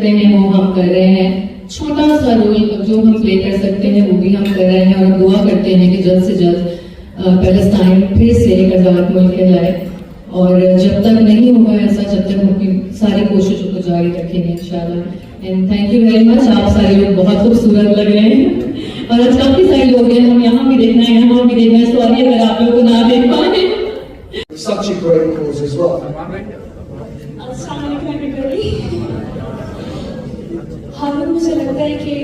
हैं वो हम कर रहे हैं, छोटा सा रोल जो हम प्ले कर सकते हैं वो भी हम कर रहे हैं, और दुआ करते हैं कि जल्द से जल्द पैलेस्टाइन फिर से एक आज़ाद मुल्क कहलाए। और जब तक नहीं होगा ऐसा, जब तक हम अपनी सारी कोशिशों को जारी रखेंगे इंशाल्लाह। And thank you very much. आप सारे लोग बहुत खूबसूरत लग रहे हैं और आज काफी सारे लोग हैं, हम यहाँ भी देखना है, यहाँ भी देखना है, सॉरी अगर आप लोग को ना देख पाए। Such a great cause as well. हाँ, मुझे लगता है कि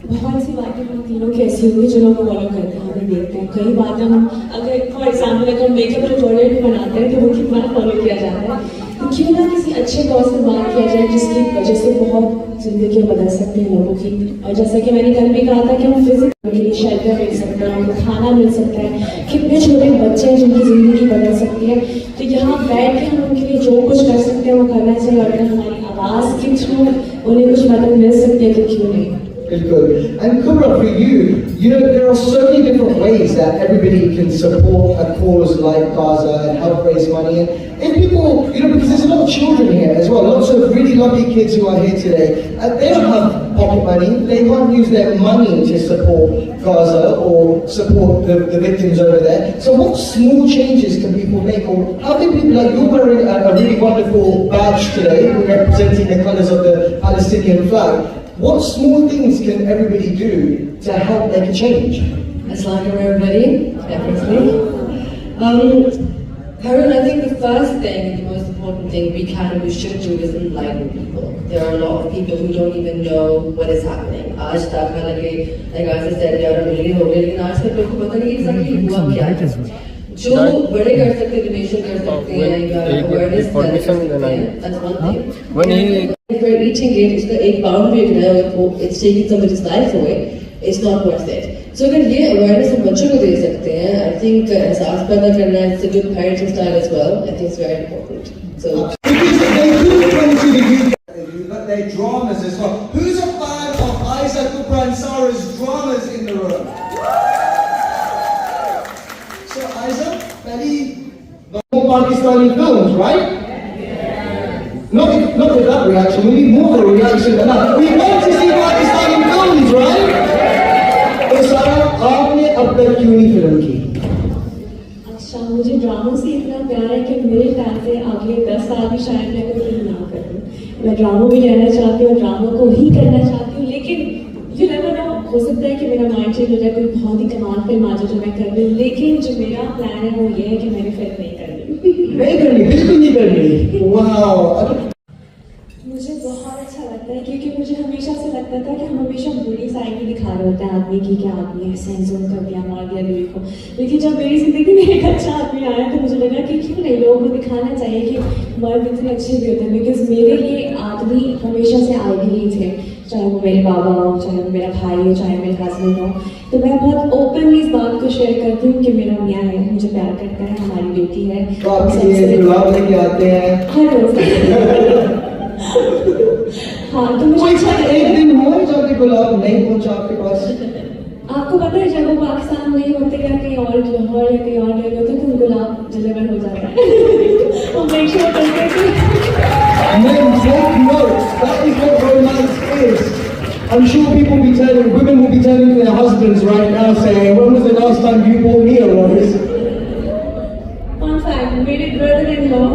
बहुत सी बातें हम तीनों की ऐसी होंगी जो लोग फॉलो करते हैं, हमें देखते हैं। कई बातें हम अगर फॉर एग्जाम्पल अगर मेकअप ट्यूटोरियल बनाते हैं तो वो कितना फॉलो किया जाता है, तो क्यों ना किसी अच्छे कॉज से बात किया जाए जिसकी वजह से बहुत जिंदगी बदल सकते हैं लोगों की। और जैसा कि मैंने कल भी कहा था कि हम फिजिकल के लिए शेल्टर मिल सकता है, उनको खाना मिल सकता है, कितने छोटे बच्चे हैं जिनकी जिंदगी बदल सकती है। तो यहाँ बैठ के हम उनके लिए जो कुछ कर सकते हैं वो करना चाहिए, और अगर हमारी आवाज़ के थ्रू उन्हें कुछ मदद मिल सकती है तो क्यों नहीं। And Kubra, for you know, there are so many different ways that everybody can support a cause like Gaza and help raise money. And if people, you know, because there's a lot of children here as well, lots of really lovely kids who are here today, and they don't have pocket money, they can't use their money to support Gaza or support the victims over there. So what small changes can people make? Or how can people, like you're wearing a really wonderful badge today, representing the colours of the Palestinian flag. What small things can everybody do to help make a change? Assalamu alaikum everybody, definitely. Harun, I think the first thing, the most important thing we can and we should do is enlighten people. There are a lot of people who don't even know what is happening. आज तक हालांकि like I said 11 million हो गए, लेकिन आज तक लोगों को पता नहीं exactly हुआ क्या है। जो बड़े कर सकते हैं, डोनेशन कर सकते हैं या अवेयरनेस कर सकते हैं, that's one thing. If we're eating it, इसका एक pound भी अगर है वो it's taking somebody's life away, it's not worth it. So अगर ये awareness हम बच्चों को दे सकते हैं, I think एहसास पैदा करना है, it's a good parenting style as well. I think it's very important. So because they do come to the UK, but they're dramas as well. Who's a fan of Isaac Kubra and Sarah's dramas in the room? So Isaac, Bali, more Pakistani films, right? Not with that reaction, we need more of a reaction than that. We want to see Pakistani films, right? तो सारा आपने अब तक क्यों नहीं film की? अच्छा, मुझे ड्रामों से इतना प्यार है कि मेरे ख्याल से अगले 10 साल भी शायद मैं कोई फिल्म ना करूँ। मैं ड्रामों में रहना चाहती हूँ, ड्रामों को ही करना चाहती हूँ, लेकिन यू नेवर नो, हो सकता है कि मेरा माइंड चेंज हो जाए, कोई बहुत ही कमाल फिल्म आ जाए जो मैं कर लूँ। लेकिन जो मेरा प्लान है वो ये है कि मैंने फिल्म नहीं करनी। नहीं करनी, बिल्कुल नहीं करनी। वाह, मुझे बहुत अच्छा लगता है क्योंकि मुझे हमेशा से लगता था कि हम हमेशा बुरी साइड ही दिखा रहे होते हैं आदमी की, क्या आदमी है सेंसर कर दिया, मार दिया बीवी को। लेकिन जब मेरी जिंदगी में एक अच्छा आदमी आया तो मुझे लगा कि क्यों नहीं, लोगों को दिखाना चाहिए कि मर्द इतने अच्छे भी होते हैं। बिकॉज मेरे लिए आदमी हमेशा से आइडियल ही थे, चाहे वो मेरे बाबा हो, चाहे वो मेरा भाई हो, चाहे मेरे हस्बैंड हो। तो मैं बहुत ओपनली इस बात को शेयर करती हूँ कि मेरा मियाँ है, मुझे प्यार करता है, हमारी बेटी है। तो आप ये गुलाब लेके आते हैं हर रोज। हाँ, तो मुझे एक दिन हुआ जब गुलाब नहीं पहुंचा आपके पास? आपको पता है जब वो पाकिस्तान में नहीं होते या कहीं और लाहौर या कहीं और जगह होते तो गुलाब डिलीवर हो जाता है। वो मेक श्योर करते हैं कि Men, take note. That is what romance is. I'm sure people will be telling, women will be telling their husbands right now, saying, "When was the last time you bought me a rose?" Fun fact, मेरे brother-in-law,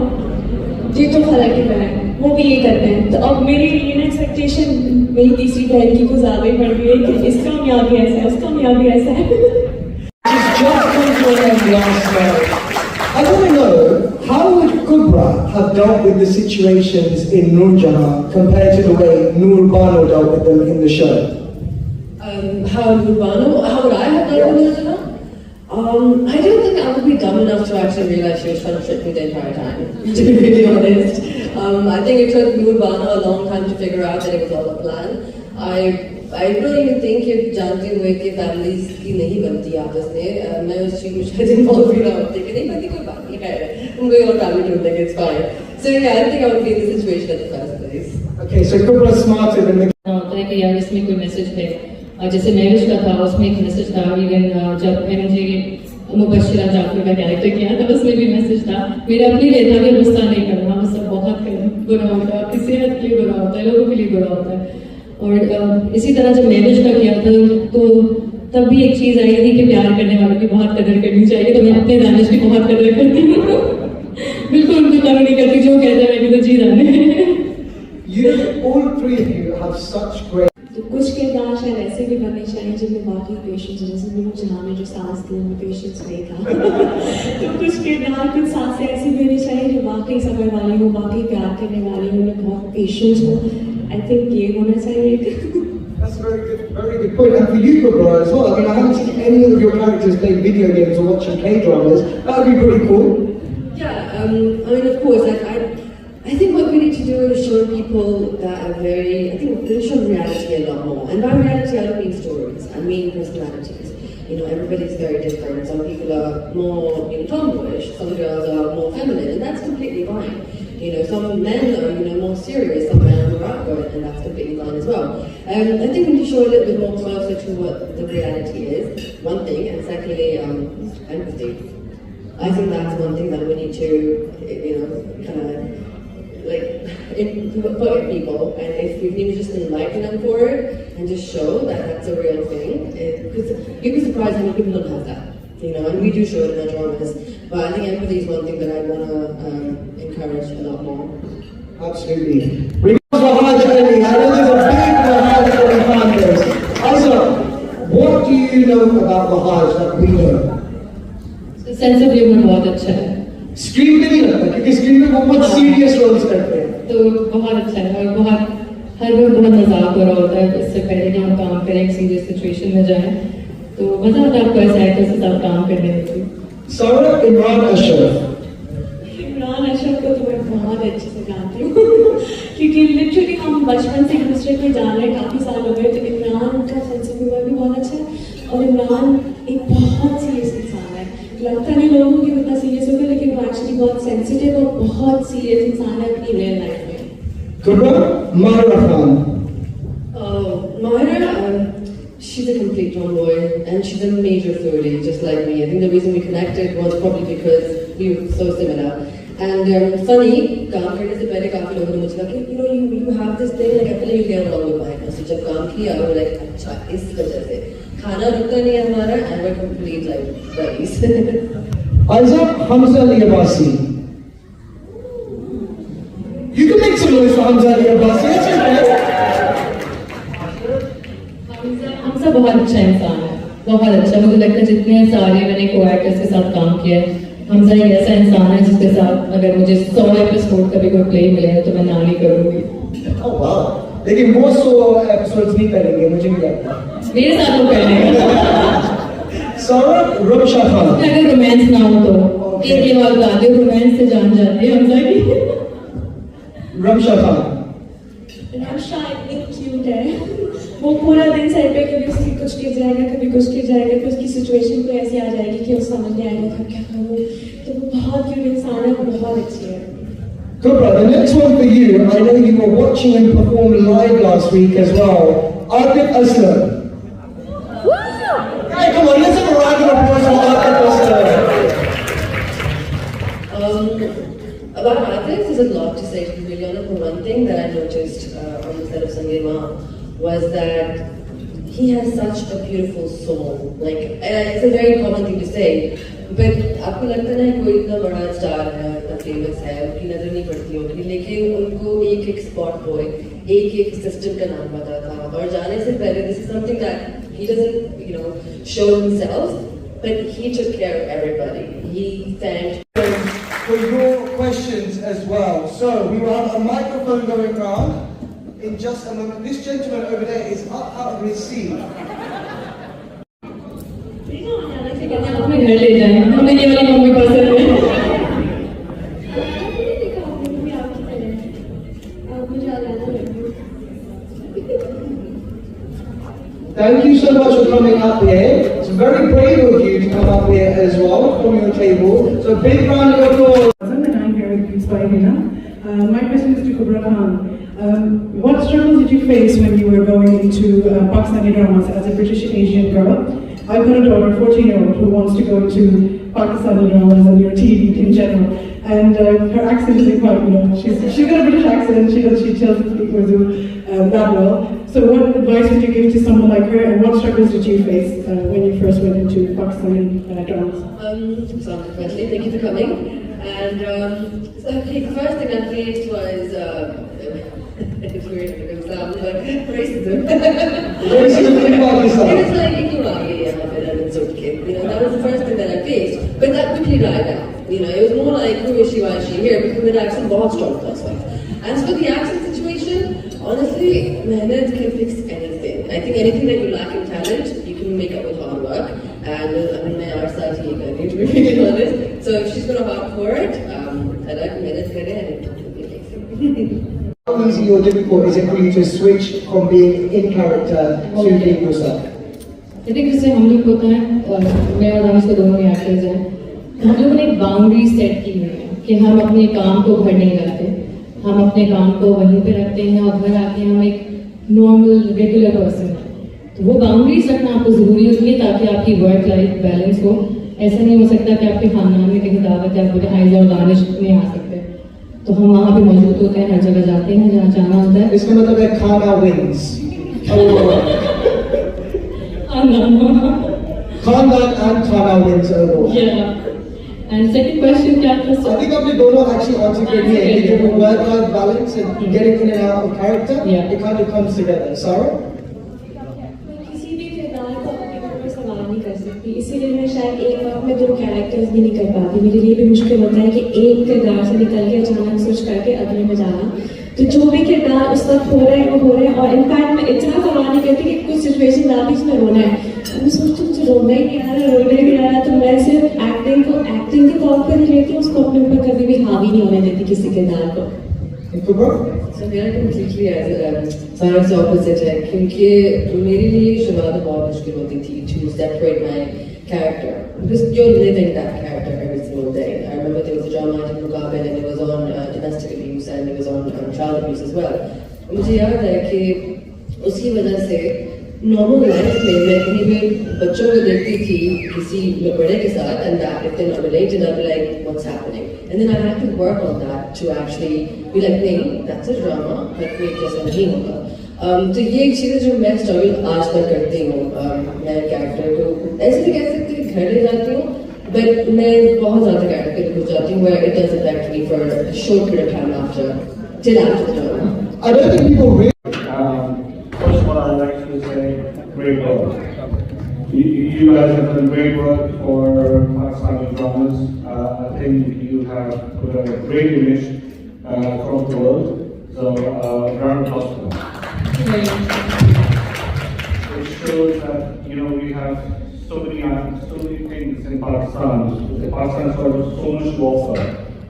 Jitu खाला की बहन, वो भी ये करते हैं। तो अब मेरे लिए ना एक्सपेक्टेशन मेरी तीसरी बहन की कुछ ज़्यादा ही बढ़ गई है कि इसका मियाँ भी ऐसा है, उसका मियाँ भी ऐसा है। Just come to an end last night. I want to know, how would Kubra have dealt with the situations in Noor Jahan compared to the way Noor Bano dealt with them in the show? How would I have done with Noor Jahan? I don't think I would be dumb enough to actually realize she was trying to trick me the entire time, to be really honest. I think it took Noor Bano a long time to figure out that it was all a plan. I don't even think कि जानते हुए कि families की नहीं बनती आपस में, मैं उस चीज़ में शायद इन्वॉल्व भी ना होती कि नहीं बनती, कोई बात नहीं, खैर है, उनको कोई और फैमिली ढूंढ लेंगे, it's fine. So yeah, I don't think I would be in this situation at the first place. Okay, so Kubra is smarter than the... होता है कि यार इसमें कोई मैसेज है, और जैसे मैरिज का था उसमें एक मैसेज था, इवन जब मैंने मुबश्शिरा जाफर का कैरेक्टर किया था उसमें भी मैसेज था। मेरा अपने लिए था कि गुस्सा नहीं करना, वो सब बहुत करें। बुरा होता है, आपकी सेहत के लिए बुरा होता है, लोगों के लिए बुरा होता है। और इसी तरह जब मैंने उसका किया था तो तब भी एक चीज़ आई थी कि प्यार करने वालों की बहुत कदर करनी चाहिए, तो मैं अपने दानिश की बहुत कदर करती हूँ। बिल्कुल उनको कदर नहीं करती, जो कहते हैं मैंने तो जी जाने। You, all three of you have such great. तो कुछ किरदार शायद ऐसे भी बनने चाहिए जिनमें वाकई पेशेंस, जैसे नूर जहां में जो सांस थी उनमें पेशेंस नहीं था। तो कुछ किरदार, कुछ सांसें ऐसी भी होनी चाहिए जो वाकई समझ वाली हो, वाकई प्यार करने वाली हो, उनमें बहुत पेशेंस हो। आई थिंक ये होना चाहिए। That's very good point. And for you, Kubra, as well. I mean, I haven't seen any of your characters playing video games or watching K-dramas. That would be pretty cool. Yeah, I mean, of course, I think what we need to do is show people that are I think we show reality a lot more. And by reality, I don't mean stories, I mean personalities. You know, everybody's very different. Some people are more, you know, tomboyish, some girls are more feminine, and that's completely fine. You know, some men are, you know, more serious, some men are more outgoing, and that's completely fine as well. I think we need to show a little bit more closer to what the reality is, one thing, and secondly, empathy. I think that's one thing that we need to, you know, kind of, like, put in people, and if we need to just enlighten them for it, and just show that that's a real thing, because you'd be surprised how many people don't have that. You know, and we do show it in our dramas, but I think empathy is one thing that I want to encourage a lot more. Absolutely. Because Mahaj Ali, I know there's a big Mahaj Ali fan base. Also, what do you know about Mahaj that we know? Sense of humour बहुत अच्छा है। Screen पे नहीं लगता क्योंकि screen पे बहुत serious roles करते हैं। तो बहुत अच्छा है और बहुत हर बार बहुत मजाक हो रहा होता है। इससे पहले कि हम काम करें एक सीरियस सिचुएशन में जाएं तो मजा आता है आपको ऐसे एक्टर्स के साथ काम करने में। सारा इमरान अशरफ को तो मैं बहुत अच्छे से जानती हूँ क्योंकि लिटरली हम बचपन से एक दूसरे को जान रहे हैं, काफी साल हो गए। तो इमरान का सेंस ऑफ ह्यूमर भी बहुत अच्छा है और इमरान एक बहुत सीरियस इंसान है। लगता नहीं लोगों की उतना सीरियस होगा, लेकिन वो एक्चुअली बहुत सेंसिटिव और बहुत सीरियस इंसान है अपनी रियल लाइफ में। कुबरा Mahira Khan. Mahira, she's a complete tomboy and she's a major foodie, just like me. I think the reason we connected was probably because we were so similar. And funny, काम करने से पहले काफी लोगों ने मुझे कहा कि you have this thing, like I feel like you get along with mine. So जब काम किया, I was like, अच्छा इस वजह से खाना रुकता नहीं है हमारा, and we're complete like buddies. Aiza Hamza Ali Abbasi. You can make some noise for Hamza Ali Abbasi. That's okay. Hamza बहुत अच्छा इंसान है, बहुत अच्छा। मुझे लगता है जितने सारे मैंने को एक्टर्स के साथ काम किया है, हमजा एक ऐसा इंसान है जिसके साथ अगर मुझे 100 एपिसोड का भी कोई प्ले मिले तो मैं ना नहीं करूँगी। Oh wow. लेकिन वो 100 एपिसोड्स नहीं करेंगे, मुझे नहीं लगता। मेरे साथ वो कर लेंगे। सारा रमशा खान। अगर रोमांस ना हो तो एक ये बात बता दो, रोमांस से जान जाती है हमजा की। रमशा खान। रमशा इतनी क्यूट है, वो पूरा दिन सर पे कभी उसकी कुछ गिर जाएगा, कभी कुछ गिर जाएगा, तो उसकी सिचुएशन कोई ऐसी आ जाएगी कि उस समझ नहीं आएगा क्या करूँ। तो वो बहुत क्यूट इंसान है, वो बहुत अच्छी है। Kubra, the next one for you, I know you were watching him perform live last week as well. Arpit Aslam. Hey, come on, let's have a round of applause for Arpit Aslam. About Arpit, there's a lot to say, to be really honest. But one thing that I noticed on the set of Sangeema was that he has such a beautiful soul. Like, it's a very common thing to say, but आपको लगता है ना कोई इतना बड़ा star है, इतना famous है, उनकी नजर नहीं पड़ती होगी, लेकिन उनको एक एक स्पॉट बॉय, एक एक असिस्टेंट का नाम पता था। और जाने से पहले this is something that he doesn't, you know, show himself, but he took care of everybody. He thanked for your questions as well. So we will have a microphone going round in just a moment. This gentleman over there is up out of his seat. अपने घर ले जाएं, हमें ये वाली mummy पसंद है। Thank you so much for coming up here. It's very brave of you to come up here as well from your table. So big round of applause. And I'm here with you, Spahina. My question is to Kubra Khan. What struggles did you face when you were going into Pakistani dramas as a British Asian girl? I've got a daughter, 14-year-old, who wants to go into Pakistani dramas and your TV in general. and her accent is quite, she's got a British accent, she tells people that well. So what advice would you give to someone like her, and what struggles did you face when you first went into Pakistani dramas? So firstly, thank you for coming. And okay, the first thing I faced was it's weird because racism. Racism in Pakistan. It was like, that was the first thing that I faced. But that quickly died down. It was more like, who is she, why is she here? Because the accent was strong plus one. As for the accent situation, honestly, mehnat can fix anything. I think anything that you lack in talent, you can make up with hard work. And I mean, our side to be really honest. So if she's going to hard for it, I like mehnat kare and it will be amazing. How easy or difficult is it for you to switch from being in character to being yourself? I think जैसे हम लोग होता है, मैं और रामेश तो दोनों ही actors हैं, हम लोगों ने एक बाउंड्री सेट की हुई है कि हम अपने काम को घर नहीं रखते, हम अपने काम को वहीं पे रखते हैं और घर आके हम एक नॉर्मल रेगुलर पर्सन हैं। तो वो बाउंड्रीज रखना आपको ज़रूरी होती है ताकि आपकी वर्क लाइफ बैलेंस हो। ऐसा नहीं हो सकता कि आपके खानदान में कहीं दावत या बोले हाइजा और दानिश नहीं आ सकते, तो हम वहाँ पे मौजूद होते हैं, हर जगह जाते हैं जहाँ जाना होता है। इसका मतलब है खाना wins. Khandan and Khana wins overall. Yeah. And second question क्या था? I think आपने दोनों actually answered correctly. Work-life balance and getting in and out of character, it kind of comes together. Sarah? किसी भी किरदार को अपने ऊपर में सवाल नहीं कर सकती, इसीलिए मैं शायद एक वक्त में 2 कैरेक्टर्स भी नहीं कर पाती। मेरे लिए भी मुश्किल होता है कि एक किरदार से निकल के अचानक स्विच करके अगले में जाना। तो जो भी किरदार उस वक्त हो रहे हैं वो हो रहे हैं, और इनफैक्ट मैं इतना सवाल नहीं करती कि कुछ सिचुएशन आती है इसमें रोना है, मैं सोचती हूँ मुझे रोना ही नहीं आ रहा, रोना ही नहीं आ रहा, तो मैं सिर्फ एक्टिंग के तौर पर ही लेती हूँ, उसको अपने ऊपर कभी भी हावी नहीं होने देती किसी किरदार को। So मेरा completely सारा से opposite है, क्योंकि मेरे लिए शुरुआत बहुत मुश्किल होती थी to separate my character because you're living that character every single day. I remember there was a drama in Muqabil and it was on domestic abuse and it was on child abuse as well. मुझे याद है कि उसकी वजह से normal life में मैं कहीं भी बच्चों को देखती थी किसी बड़े के साथ and that if they're not related I'd be like what's happening, and then I had to work on that to actually be like नहीं that's a drama, but wait जैसा नहीं होगा। तो ये एक चीज़ है जो मैं स्ट्रगल आज तक करती हूँ। मैं कैरेक्टर को ऐसे नहीं कह सकती घर ले जाती हूँ, बट मैं बहुत ज़्यादा कैरेक्टर को जाती हूँ where it does affect me for a short period of time till after the drama. I don't think people really. First of all, I'd like to say great work. You guys have done great work for Pakistani dramas. I think you have put a great image across the world. So, round of applause for that. It shows that we have so many things in Pakistan. Pakistan has got so much to offer,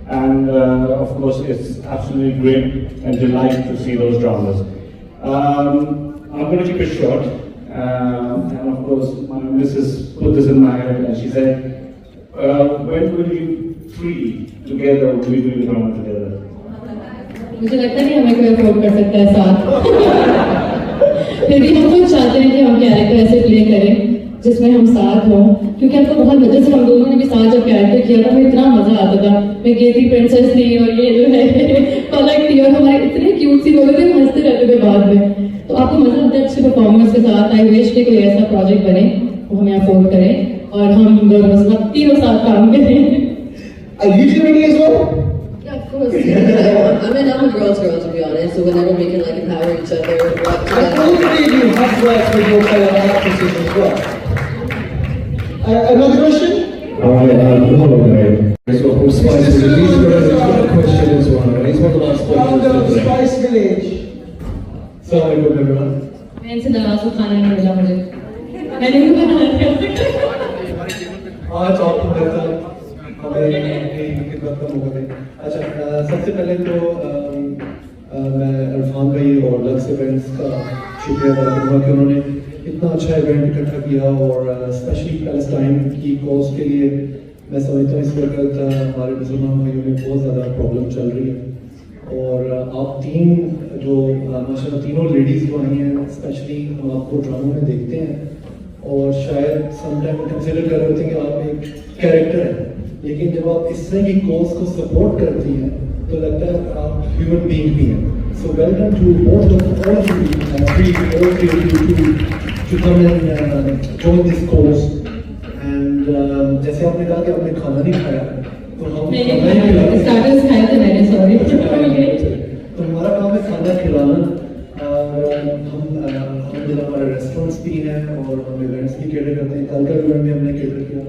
and of course, it's absolutely great and delight to see those dramas. I'm going to keep it short, and of course, my missus put this in my head, and she said, "When will you three together will be doing the drama together?" मुझे लगता नहीं हमें कोई afford कर सकता है साथ। फिर भी हम खुद चाहते हैं कि हम कैरेक्टर ऐसे प्ले करें जिसमें हम साथ हों, क्योंकि हमको बहुत मजा से हम दोनों ने भी साथ जब कैरेक्टर किया था हमें इतना मजा आता था। मैं गेती प्रिंसेस थी और ये जो है पलक थी और हमारे इतने क्यूट सी लोग थे, हंसते रहते थे बाद में। तो आपको मजा आता है अच्छे परफॉर्मेंस के साथ। आई विश कि कोई ऐसा प्रोजेक्ट बने वो हमें अफोर्ड करें और हम दोनों तीनों साथ काम करें। Are you doing it as well? Yeah, of course. I mean, I'm a girl's girl to be honest, so whenever we can like empower each other, work I together. believe you have worked with your fellow actresses as well. Another question? Hello guys. So from Spice Village, these are question as well. These are the last From the questions. Spice Village. Assalamualaikum everyone. मैं इनसे नाराज हूँ, खाना नहीं मिला मुझे, मैंने भी बनाया। आज आपको दरअसल हमें अपनी खिदमत का मौका दें। अच्छा, सबसे पहले तो मैं इरफान भाई और लक्स इवेंट्स का शुक्रिया अदा करूँगा कि उन्होंने इतना अच्छा इवेंट इकट्ठा किया और स्पेशली पैलेस्टाइन की कॉज के लिए मैं समझता हूँ इस वक्त हमारे मुसलमान भाइयों में बहुत ज़्यादा प्रॉब्लम चल रही है। और आप तीन जो माशाल्लाह तीनों लेडीज़ जो आई हैं, स्पेशली हम आपको ड्रामों में देखते हैं और शायद समटाइम कंसिडर कर रहे होते हैं कि आप एक कैरेक्टर हैं, लेकिन जब आप इस तरह की कॉज को सपोर्ट करती हैं तो लगता है कि आप ह्यूमन बीइंग भी हैं. So well done to both of all of you, all three of you to come and join this course. And जैसे आपने कहा कि आपने खाना नहीं खाया, तो हम खाना ही खिलाते. स्टार्टर्स खाए थे मैंने, सॉरी. तो हमारा काम है खाना खिलाना. हम हमारे रेस्टोरेंट्स भी हैं और हम इवेंट्स भी कैटर करते हैं. कल का इवेंट भी हमने कैटर किया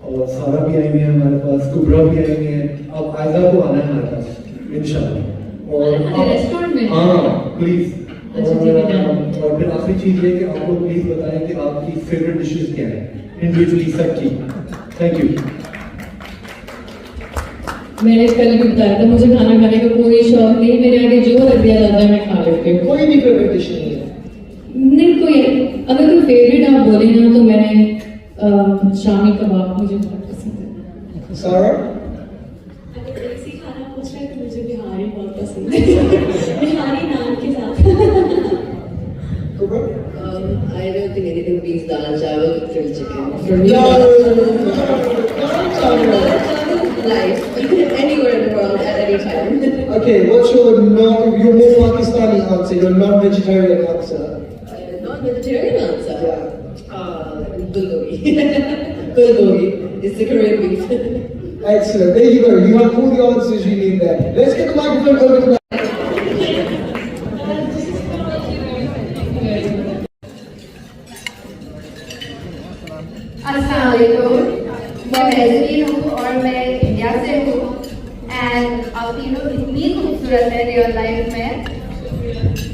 और सारा भी आई हुई है हमारे पास, कुबरा भी आई हुई है. अब आयजा को आना है हमारे पास इंशाल्लाह. और रेस्टोरेंट में? हाँ प्लीज. अच्छा, ठीक है. और फिर आखिरी चीज ये कि आप लोग प्लीज बताएं कि आपकी फेवरेट डिशेस क्या हैं इंडिविजुअली सबकी. Thank you. मैंने पहले भी बताया था, मुझे खाना खाने का कोई शौक नहीं. मेरे आगे जो रख दिया जाता है मैं खा लेती हूँ. कोई भी फेवरेट डिश नहीं है. नहीं कोई, अगर कोई फेवरेट आप बोले ना तो मैं शामी कबाब मुझे बहुत पसंद है. सारा? अगर देसी खाना पूछ रहे हैं तो मुझे बिहारी बहुत पसंद है. बिहारी नान के साथ. Kubra? I don't think anything beats dal chawal with grilled chicken. For me, life anywhere in the world at any time. Okay, what's your your more Pakistani answer, your non-vegetarian answer? Non-vegetarian answer. Yeah. Bulgogi. Bulgogi. It's the Korean beef. Excellent. There you go. You have all the answers you need there. Let's get the microphone over to अस्सलामुअलैकुम. मैं मेजरीन हूँ और मैं India से हूँ. And आप तीनों इतनी खूबसूरत है रियल लाइफ में.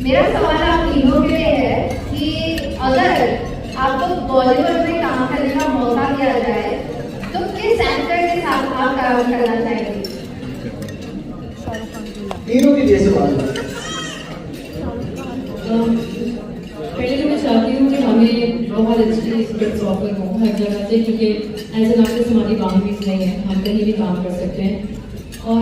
मेरा सवाल आप तीनों के लिए है कि अगर आपको बॉलीवुड में काम करने का मौका दिया जाए तो किस एक्टर के साथ आप काम करना चाहेंगे? तीनों के लिए सवाल है. पहले तो मैं चाहती हूँ कि हमें बहुत अच्छी स्क्रिप्ट ऑफर हो हर जगह से, क्योंकि एज एन आर्टिस्ट हमारी बाउंड्रीज नहीं है, हम कहीं भी काम कर सकते हैं. और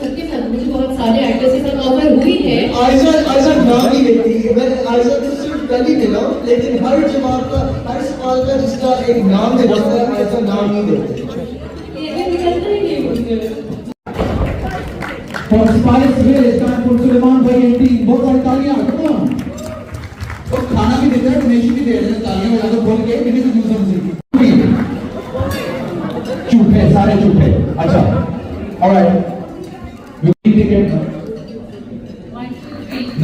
सबके साथ मुझे बहुत सारे एक्टर्स के साथ ऑफर हुई है. आयजा नाम नहीं लेती. मैं आयजा को सिर्फ कल ही मिला, लेकिन हर जवाब का, हर सवाल का जिसका एक नाम दे जाता है, आयजा नाम नहीं देती. ये निकलता ही नहीं मुझे. For Spice Way, it's time for Suleiman Bhai and team. बहुत सारी तालियां, come on. तो खाना भी देते हैं, डोनेशन भी दे रहे हैं. तालियां बजा दो बोल के, मैंने तो यूं समझी. चुप है, सारे चुप है. अच्छा, alright. We will ticket.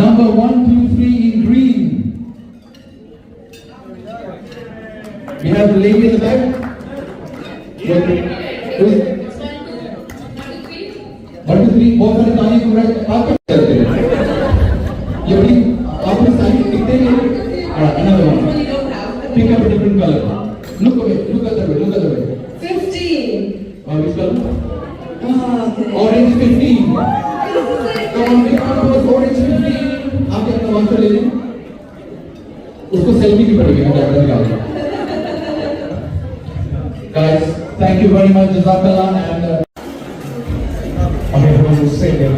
Number 1, 2, 3 in green. We have the lady in the back. One, two, three, बहुत सारे तालियां पूरा आप करते हैं. ये बड़ी आपने सारी दिखते हैं. Another one. Pick up a different color. Look away. Look at the way. Look at the way. 15. और इस color. Orange 15. Come on, pick up those orange 15. आप अपना आंसर ले लें. उसको सेल्फी की पड़ेगी ना कैमरा निकाल के. Guys, thank you very much. Jazakallah and. Okay, we'll say that.